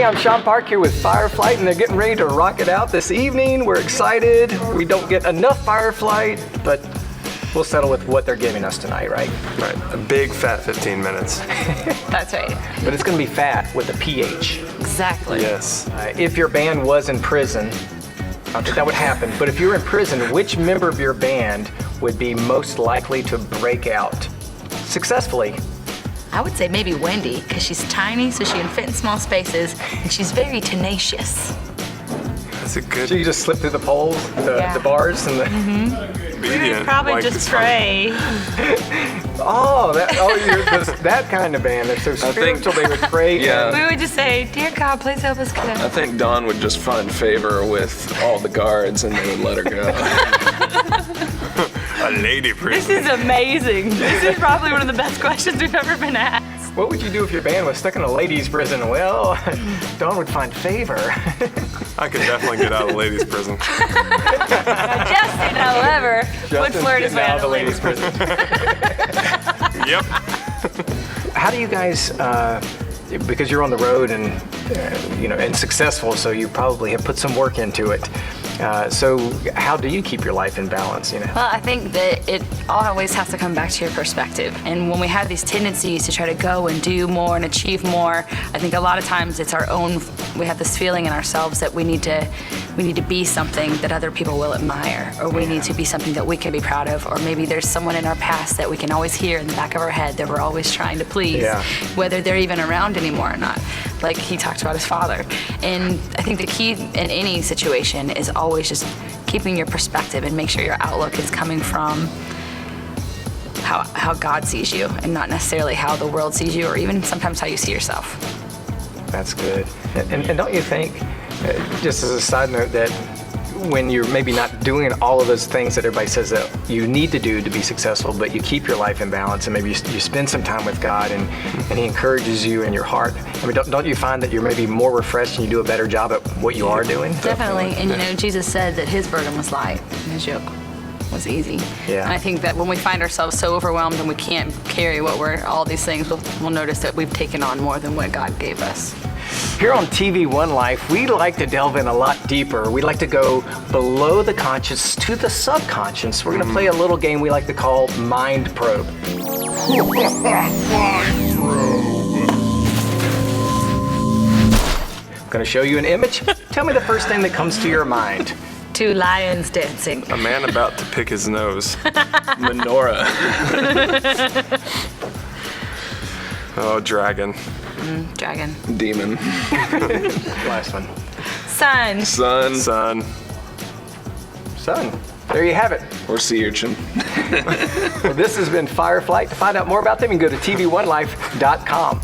Hey, I'm Sean Park here with Fireflight, and they're getting ready to rock it out this evening. We're excited. We don't get enough Fireflight, but we'll settle with what they're giving us tonight, right? Right, a big fat 15 minutes. That's right. But it's going to be fat with a PH. Exactly. Yes. If your band was in prison, I don't think that would happen, but if you're in prison, which member of your band would be most likely to break out successfully? I would say maybe Wendy, because she's tiny, so she can fit in small spaces, and she's very tenacious. That's a good So you just slip through the poles, the bars, and the... obedient. Probably like just the song. pray. you're that kind of band. They're so spiritual, they would pray. Yeah. We would just say, "Dear God, please help us I get think Dawn would just find favor with all the guards and they would let her go. A lady This prison. is amazing. This is probably one of the best questions we've ever been asked. What would you do if your band was stuck in a ladies' prison? Well, Dawn would find favor. I could definitely get out of ladies prison. Justin, however, would flirt his way out of the ladies' prison. Yep. How do you guys, because you're on the road and and successful, so you probably have put some work into it. So how do you keep your life in balance? Well, I think that it always has to come back to your perspective. And when we have these tendencies to try to go and do more and achieve more, I think a lot of times it's our own, we have this feeling in ourselves that we need to be something that other people will admire, or we need to be something that we can be proud of, or maybe there's someone in our past that we can always hear in the back of our head that we're always trying to please, whether they're even around anymore or not. Like he talked about his father. And I think the key in any situation is always just keeping your perspective and make sure your outlook is coming from how God sees you and not necessarily how the world sees you, or even sometimes how you see yourself. That's good. And don't you think, just as a side note, that when you're maybe not doing all of those things that everybody says that you need to do to be successful, but you keep your life in balance and maybe you spend some time with God and He encourages you in your heart. I mean, don't you find that you're maybe more refreshed and you do a better job at what you are doing? Definitely. And Jesus said that His burden was light and His yoke was easy. Yeah. And I think that when we find ourselves so overwhelmed and we can't carry all these things, we'll notice that we've taken on more than what God gave us. Here on TV One Life, we like to delve in a lot deeper. We like to go below the conscious to the subconscious. We're going to play a little game we like to call Mind Probe. Mind probe. I'm going to show you an image. Tell me the first thing that comes to your mind. Two lions dancing. A man about to pick his nose. Menorah. Oh, dragon. Dragon. Demon. Last one. Sun. Sun. Sun. Sun. There you have it. Or sea urchin. Well, this has been Fireflight. To find out more about them, you can go to tv1life.com.